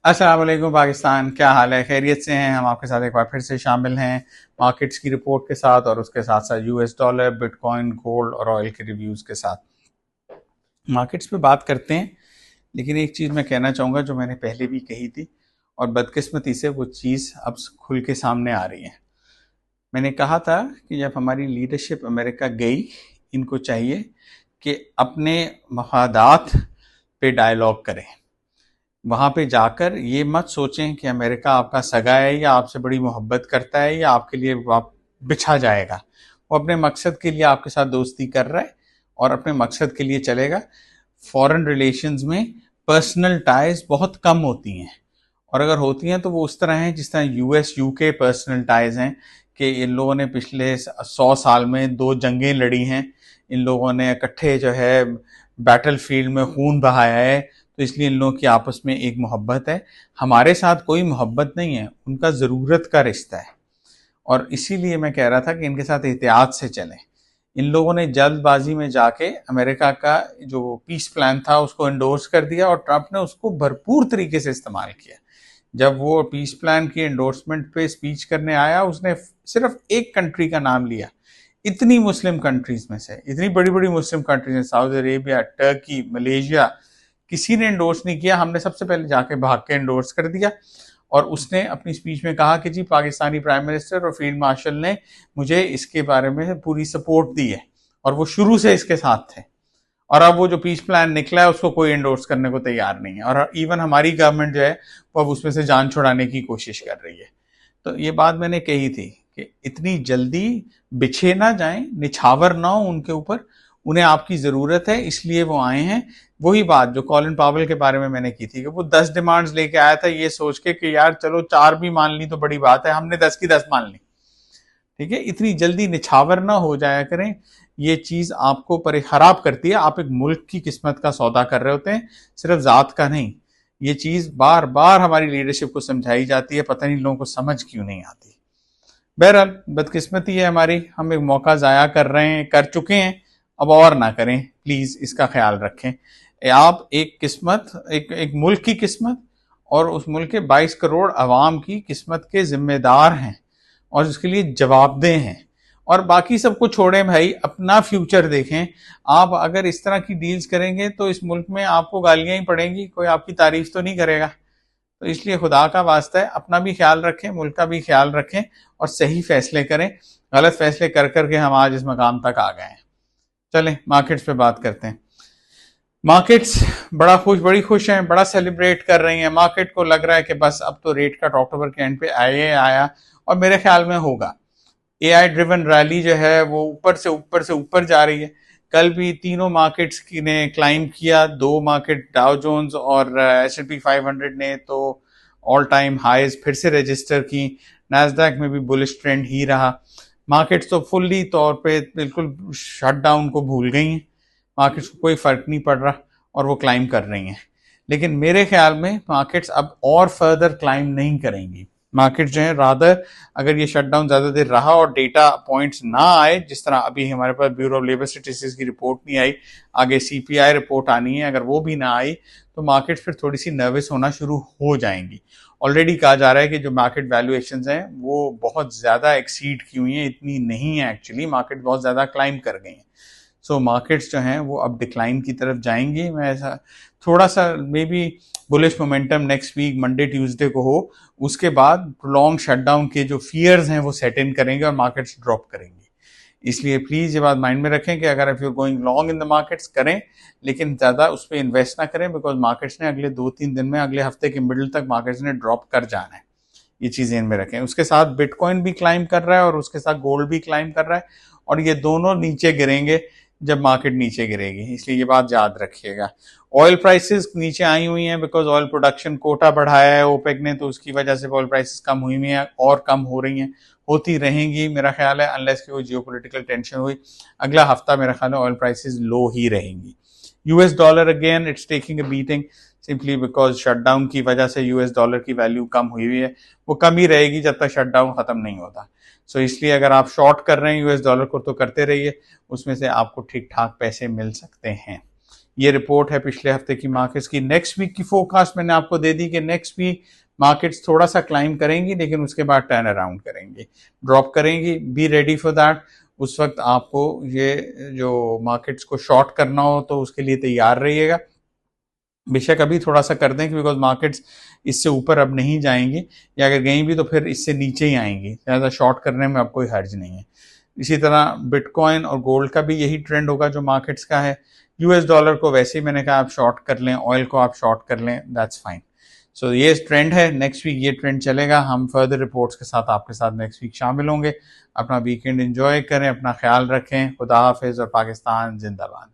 अस्सलाम वालेकुम पाकिस्तान, क्या हाल है? खैरियत से हैं? हम आपके साथ एक बार फिर से शामिल हैं मार्केट्स की रिपोर्ट के साथ और उसके साथ साथ यूएस डॉलर, बिटकॉइन, गोल्ड और ऑयल के रिव्यूज़ के साथ मार्केट्स पे बात करते हैं। लेकिन एक चीज़ मैं कहना चाहूँगा जो मैंने पहले भी कही थी और बदकिस्मती से वो चीज़ अब खुल के सामने आ रही है। मैंने कहा था कि जब हमारी लीडरशिप अमेरिका गई, इनको चाहिए कि अपने मफादात पे डायलॉग करें। वहाँ पे जाकर ये मत सोचें कि अमेरिका आपका सगा है या आपसे बड़ी मोहब्बत करता है या आपके लिए आप बिछा जाएगा। वो अपने मकसद के लिए आपके साथ दोस्ती कर रहा है और अपने मकसद के लिए चलेगा। फॉरेन रिलेशंस में पर्सनल टाइज बहुत कम होती हैं और अगर होती हैं तो वो उस तरह हैं जिस तरह यूएस यूके पर्सनल टाइज हैं कि इन लोगों ने पिछले 100 साल में 2 जंगें लड़ी हैं। इन लोगों ने इकट्ठे जो है बैटल फील्ड में खून बहाया है, तो इसलिए इन लोगों की आपस में एक मोहब्बत है। हमारे साथ कोई मोहब्बत नहीं है, उनका ज़रूरत का रिश्ता है और इसीलिए मैं कह रहा था कि इनके साथ एहतियात से चलें। इन लोगों ने जल्दबाजी में जाके अमेरिका का जो पीस प्लान था उसको एंडोर्स कर दिया और ट्रंप ने उसको भरपूर तरीके से इस्तेमाल किया। जब वो पीस प्लान की एंडोर्समेंट पे स्पीच करने आया, उसने सिर्फ एक कंट्री का नाम लिया। इतनी मुस्लिम कंट्रीज में से, इतनी बड़ी बड़ी मुस्लिम कंट्रीज में, सऊदी अरेबिया, टर्की, मलेशिया, किसी ने एंडोर्स नहीं किया। हमने सबसे पहले जाके भाग के एंडोर्स कर दिया और उसने अपनी स्पीच में कहा कि जी पाकिस्तानी प्राइम मिनिस्टर और फील्ड मार्शल ने मुझे इसके बारे में पूरी सपोर्ट दी है और वो शुरू से इसके साथ थे। और अब वो जो पीस प्लान निकला है उसको कोई एंडोर्स करने को तैयार नहीं है और इवन हमारी गवर्नमेंट जो है वो अब उसमें से जान छुड़ाने की कोशिश कर रही है। तो ये बात मैंने कही थी कि इतनी जल्दी बिछे ना जाएं, निछावर ना हो उनके ऊपर। उन्हें आपकी ज़रूरत है, इसलिए वो आए हैं। वही बात जो कॉलिन पावेल के बारे में मैंने की थी कि वो 10 डिमांड्स लेके आया था ये सोच के कि यार चलो 4 भी मान ली तो बड़ी बात है, हमने 10 की 10 मान ली। ठीक है, इतनी जल्दी निछावर ना हो जाया करें। ये चीज आपको खराब करती है। आप एक मुल्क की किस्मत का सौदा कर रहे होते हैं, सिर्फ जात का नहीं। ये चीज बार बार हमारी लीडरशिप को समझाई जाती है, पता नहीं लोगों को समझ क्यों नहीं आती। बहरहाल बदकिस्मती है हमारी, हम एक मौका जाया कर रहे हैं, कर चुके हैं, अब और ना करें। प्लीज इसका ख्याल रखें। आप एक किस्मत, एक मुल्क की किस्मत और उस मुल्क के 22 करोड़ अवाम की किस्मत के जिम्मेदार हैं और उसके लिए जवाबदेह हैं। और बाकी सबको छोड़ें भाई, अपना फ्यूचर देखें। आप अगर इस तरह की डील्स करेंगे तो इस मुल्क में आपको गालियां ही पड़ेंगी, कोई आपकी तारीफ तो नहीं करेगा। तो इसलिए खुदा का वास्ता है, अपना भी ख्याल रखें, मुल्क का भी ख्याल रखें और सही फैसले करें। गलत फैसले कर करके हम आज इस मकाम तक आ गए हैं। चलें मार्केट्स पे बात करते हैं। मार्केट्स बड़ी खुश हैं, बड़ा सेलिब्रेट कर रही हैं। मार्केट को लग रहा है कि बस अब तो रेट कट अक्टूबर के एंड पे आया और मेरे ख्याल में होगा। एआई ड्रिवन रैली जो है वो ऊपर से ऊपर से ऊपर जा रही है। कल भी तीनों मार्केट्स की ने क्लाइम किया। 2 मार्केट डाउ जोन्स और S&P 500 ने तो ऑल टाइम हाईज फिर से रजिस्टर की। नैस्डैक में भी बुलिश ट्रेंड ही रहा। मार्केट्स तो फुल्ली तौर पे बिल्कुल शटडाउन को भूल गई हैं। मार्केट्स को कोई फर्क नहीं पड़ रहा और वो क्लाइम कर रही हैं। लेकिन मेरे ख्याल में मार्केट्स अब और फर्दर क्लाइम नहीं करेंगी। मार्केट जो है रादर, अगर ये शटडाउन ज्यादा देर रहा और डेटा पॉइंट्स ना आए, जिस तरह अभी हमारे पास ब्यूरो ऑफ लेबर स्टैटिस्टिक्स की रिपोर्ट नहीं आई, आगे सीपीआई रिपोर्ट आनी है, अगर वो भी ना आई तो मार्केट फिर थोड़ी सी नर्वस होना शुरू हो जाएंगी। ऑलरेडी कहा जा रहा है कि जो मार्केट वैल्यूएशंस हैं वो बहुत ज्यादा एक्सीड की हुई हैं, इतनी नहीं है एक्चुअली, मार्केट बहुत ज्यादा क्लाइम कर गई हैं। सो मार्केट्स जो हैं वो अब डिक्लाइन की तरफ जाएंगी। मैं ऐसा थोड़ा सा maybe bullish momentum next week Monday Tuesday को हो, उसके बाद लॉन्ग शटडाउन के जो फियर्स हैं वो सेट इन करेंगे और मार्केट्स ड्रॉप करेंगे। इसलिए प्लीज ये बात माइंड में रखें कि अगर if you going long in the markets करें, लेकिन ज्यादा उस पर इन्वेस्ट ना करें, बिकॉज मार्केट्स ने अगले 2-3 दिन में, अगले हफ्ते के मिडिल तक मार्केट्स ने ड्रॉप कर जाना है। ये चीजें इनमें रखें। उसके साथ बिटकॉइन भी क्लाइम कर रहा है और उसके साथ गोल्ड भी क्लाइम कर रहा है और ये दोनों नीचे गिरेंगे जब मार्केट नीचे गिरेगी, इसलिए ये बात याद रखिएगा। ऑयल प्राइसेस नीचे आई हुई हैं बिकॉज ऑयल प्रोडक्शन कोटा बढ़ाया है ओपेक ने, तो उसकी वजह से ऑयल प्राइसेस कम हुई हुई हैं और कम हो रही हैं, होती रहेंगी मेरा ख्याल है, अनलेस कि कोई जियोपॉलिटिकल टेंशन हुई। अगला हफ्ता मेरा ख्याल है ऑयल प्राइसेस लो ही रहेंगी। US dollar again it's taking a beating simply because shutdown की वजह से यूएस डॉलर की वैल्यू कम हुई हुई है। वो कम ही रहेगी जब तक शटडाउन खत्म नहीं होता। सो इसलिए अगर आप शॉर्ट कर रहे हैं यूएस डॉलर को तो करते रहिए, उसमें से आपको ठीक ठाक पैसे मिल सकते हैं। ये रिपोर्ट है पिछले हफ्ते की मार्केट्स की। नेक्स्ट वीक की फोरकास्ट मैंने आपको दे दी कि नेक्स्ट वीक मार्केट्स थोड़ा सा क्लाइम करेंगी, लेकिन उसके बाद टर्न अराउंड करेंगी, ड्रॉप करेंगी। Be ready for that. उस वक्त आपको ये जो मार्केट्स को शॉर्ट करना हो तो उसके लिए तैयार रहिएगा। बेशक अभी थोड़ा सा कर दें कि बिकॉज मार्केट्स इससे ऊपर अब नहीं जाएंगी, या अगर गई भी तो फिर इससे नीचे ही आएंगी, ज़्यादा शॉर्ट करने में अब कोई हर्ज नहीं है। इसी तरह बिटकॉइन और गोल्ड का भी यही ट्रेंड होगा जो मार्केट्स का है। यूएस डॉलर को वैसे ही मैंने कहा आप शॉर्ट कर लें, ऑयल को आप शॉर्ट कर लें, दैट्स फाइन। सो ये ट्रेंड है, नेक्स्ट वीक ये ट्रेंड चलेगा। हम फर्दर रिपोर्ट्स के साथ आपके साथ नेक्स्ट वीक शामिल होंगे। अपना वीकेंड एंजॉय करें, अपना ख्याल रखें। खुदा हाफिज और पाकिस्तान जिंदाबाद।